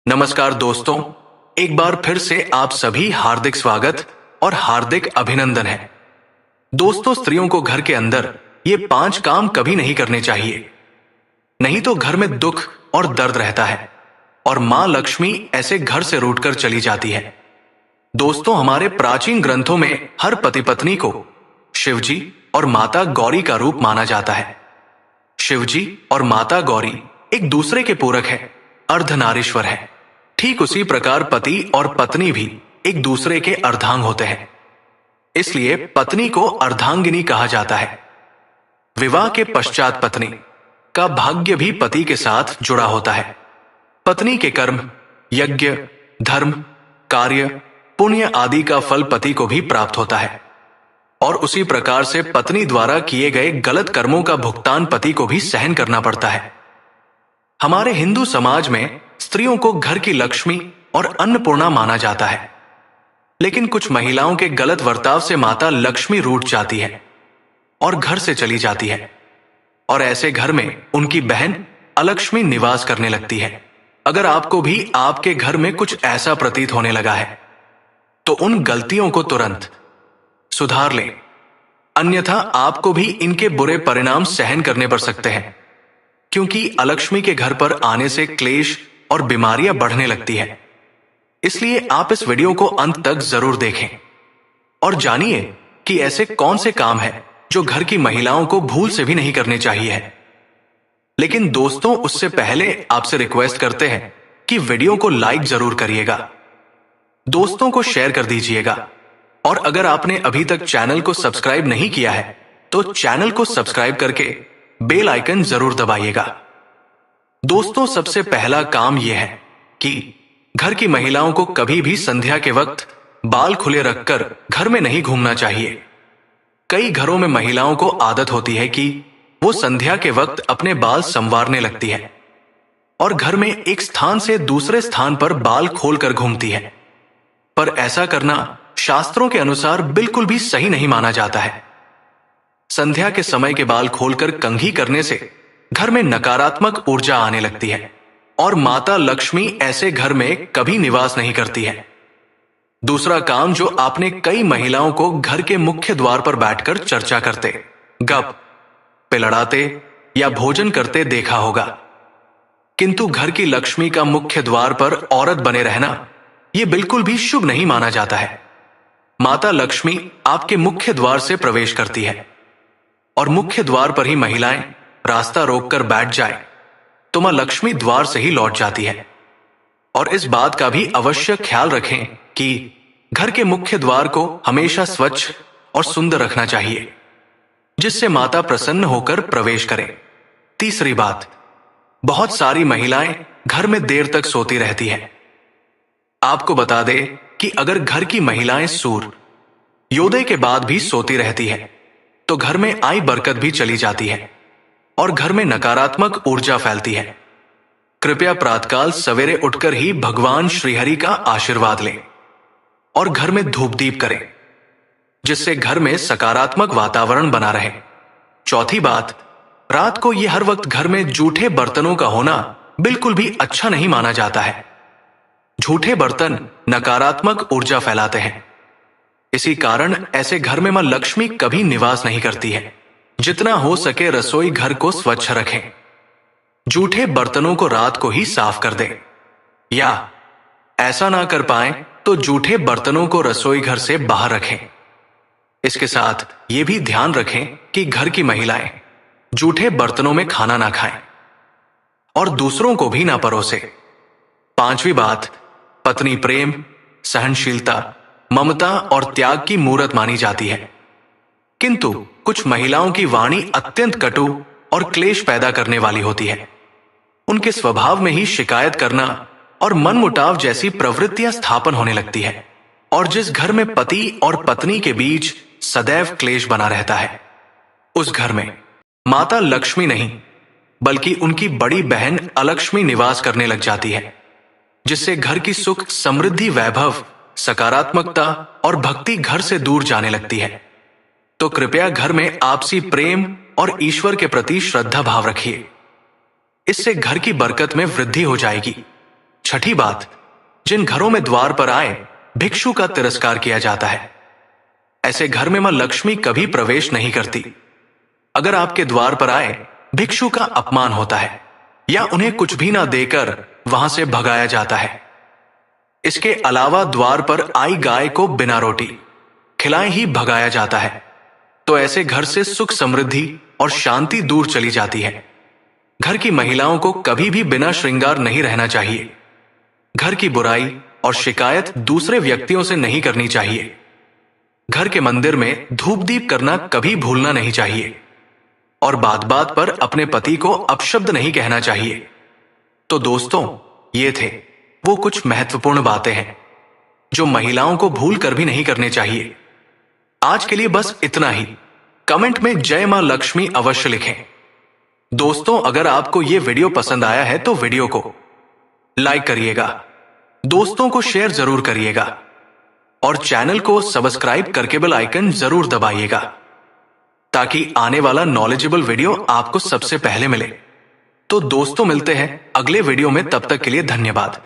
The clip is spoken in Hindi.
नमस्कार दोस्तों, एक बार फिर से आप सभी हार्दिक स्वागत और हार्दिक अभिनंदन है। दोस्तों, स्त्रियों को घर के अंदर ये 5 काम कभी नहीं करने चाहिए, नहीं तो घर में दुख और दर्द रहता है और मां लक्ष्मी ऐसे घर से रूठकर चली जाती है। दोस्तों, हमारे प्राचीन ग्रंथों में हर पति पत्नी को शिवजी और माता गौरी का रूप माना जाता है। शिवजी और माता गौरी एक दूसरे के पूरक है, अर्धनारीश्वर है। ठीक उसी प्रकार पति और पत्नी भी एक दूसरे के अर्धांग होते हैं, इसलिए पत्नी को अर्धांगिनी कहा जाता है। विवाह के पश्चात पत्नी का भाग्य भी पति के साथ जुड़ा होता है। पत्नी के कर्म, यज्ञ, धर्म, कार्य, पुण्य आदि का फल पति को भी प्राप्त होता है और उसी प्रकार से पत्नी द्वारा किए गए गलत कर्मों का भुगतान पति को भी सहन करना पड़ता है। हमारे हिंदू समाज में स्त्रियों को घर की लक्ष्मी और अन्नपूर्णा माना जाता है, लेकिन कुछ महिलाओं के गलत बर्ताव से माता लक्ष्मी रूठ जाती है और घर से चली जाती है और ऐसे घर में उनकी बहन अलक्ष्मी निवास करने लगती है। अगर आपको भी आपके घर में कुछ ऐसा प्रतीत होने लगा है तो उन गलतियों को तुरंत सुधार लें, अन्यथा आपको भी इनके बुरे परिणाम सहन करने पड़ सकते हैं, क्योंकि अलक्ष्मी के घर पर आने से क्लेश और बीमारियां बढ़ने लगती है। इसलिए आप इस वीडियो को अंत तक जरूर देखें और जानिए कि ऐसे कौन से काम हैं जो घर की महिलाओं को भूल से भी नहीं करने चाहिए। लेकिन दोस्तों, उससे पहले आपसे रिक्वेस्ट करते हैं कि वीडियो को लाइक जरूर करिएगा, दोस्तों को शेयर कर दीजिएगा और अगर आपने अभी तक चैनल को सब्सक्राइब नहीं किया है तो चैनल को सब्सक्राइब करके बेल आइकन जरूर दबाइएगा। दोस्तों, सबसे पहला काम यह है कि घर की महिलाओं को कभी भी संध्या के वक्त बाल खुले रखकर घर में नहीं घूमना चाहिए। कई घरों में महिलाओं को आदत होती है कि वो संध्या के वक्त अपने बाल संवारने लगती है और घर में एक स्थान से दूसरे स्थान पर बाल खोलकर घूमती है, पर ऐसा करना शास्त्रों के अनुसार बिल्कुल भी सही नहीं माना जाता है। संध्या के समय के बाल खोलकर कंघी करने से घर में नकारात्मक ऊर्जा आने लगती है और माता लक्ष्मी ऐसे घर में कभी निवास नहीं करती है। दूसरा काम जो आपने कई महिलाओं को घर के मुख्य द्वार पर बैठकर चर्चा करते, गप पे लड़ाते या भोजन करते देखा होगा, किंतु घर की लक्ष्मी का मुख्य द्वार पर औरत बने रहना यह बिल्कुल भी शुभ नहीं माना जाता है। माता लक्ष्मी आपके मुख्य द्वार से प्रवेश करती है और मुख्य द्वार पर ही महिलाएं रास्ता रोककर बैठ जाए तो मां लक्ष्मी द्वार से ही लौट जाती है। और इस बात का भी अवश्य ख्याल रखें कि घर के मुख्य द्वार को हमेशा स्वच्छ और सुंदर रखना चाहिए, जिससे माता प्रसन्न होकर प्रवेश करें। तीसरी बात, बहुत सारी महिलाएं घर में देर तक सोती रहती हैं। आपको बता दें कि अगर घर की महिलाएं सूर्योदय के बाद भी सोती रहती है तो घर में आई बरकत भी चली जाती है और घर में नकारात्मक ऊर्जा फैलती है। कृपया प्रातःकाल सवेरे उठकर ही भगवान श्रीहरि का आशीर्वाद लें और घर में धूप दीप करें, जिससे घर में सकारात्मक वातावरण बना रहे। चौथी बात, रात को यह हर वक्त घर में जूठे बर्तनों का होना बिल्कुल भी अच्छा नहीं माना जाता है। झूठे बर्तन नकारात्मक ऊर्जा फैलाते हैं, इसी कारण ऐसे घर में मां लक्ष्मी कभी निवास नहीं करती है। जितना हो सके रसोई घर को स्वच्छ रखें, जूठे बर्तनों को रात को ही साफ कर दें, या ऐसा ना कर पाए तो जूठे बर्तनों को रसोई घर से बाहर रखें। इसके साथ ये भी ध्यान रखें कि घर की महिलाएं जूठे बर्तनों में खाना ना खाएं और दूसरों को भी ना परोसे। पांचवी बात, पत्नी प्रेम, सहनशीलता, ममता और त्याग की मूरत मानी जाती है, किंतु कुछ महिलाओं की वाणी अत्यंत कटु और क्लेश पैदा करने वाली होती है। उनके स्वभाव में ही शिकायत करना और मनमुटाव जैसी प्रवृत्तियां स्थापन होने लगती है और जिस घर में पति और पत्नी के बीच सदैव क्लेश बना रहता है, उस घर में माता लक्ष्मी नहीं बल्कि उनकी बड़ी बहन अलक्ष्मी निवास करने लग जाती है, जिससे घर की सुख, समृद्धि, वैभव, सकारात्मकता और भक्ति घर से दूर जाने लगती है। तो कृपया घर में आपसी प्रेम और ईश्वर के प्रति श्रद्धा भाव रखिए, इससे घर की बरकत में वृद्धि हो जाएगी। छठी बात, जिन घरों में द्वार पर आए भिक्षु का तिरस्कार किया जाता है, ऐसे घर में मां लक्ष्मी कभी प्रवेश नहीं करती। अगर आपके द्वार पर आए भिक्षु का अपमान होता है या उन्हें कुछ भी ना देकर वहां से भगाया जाता है। इसके अलावा द्वार पर आई गाय को बिना रोटी खिलाए ही भगाया जाता है, तो ऐसे घर से सुख समृद्धि और शांति दूर चली जाती है। घर की महिलाओं को कभी भी बिना श्रृंगार नहीं रहना चाहिए। घर की बुराई और शिकायत दूसरे व्यक्तियों से नहीं करनी चाहिए। घर के मंदिर में धूप दीप करना कभी भूलना नहीं चाहिए और बात बात पर अपने पति को अपशब्द नहीं कहना चाहिए। तो दोस्तों, ये थे वो कुछ महत्वपूर्ण बातें हैं जो महिलाओं को भूल कर भी नहीं करने चाहिए। आज के लिए बस इतना ही। कमेंट में जय मां लक्ष्मी अवश्य लिखें। दोस्तों, अगर आपको यह वीडियो पसंद आया है तो वीडियो को लाइक करिएगा, दोस्तों को शेयर जरूर करिएगा और चैनल को सब्सक्राइब करके बेल आइकन जरूर दबाइएगा ताकि आने वाला नॉलेजेबल वीडियो आपको सबसे पहले मिले। तो दोस्तों, मिलते हैं अगले वीडियो में, तब तक के लिए धन्यवाद।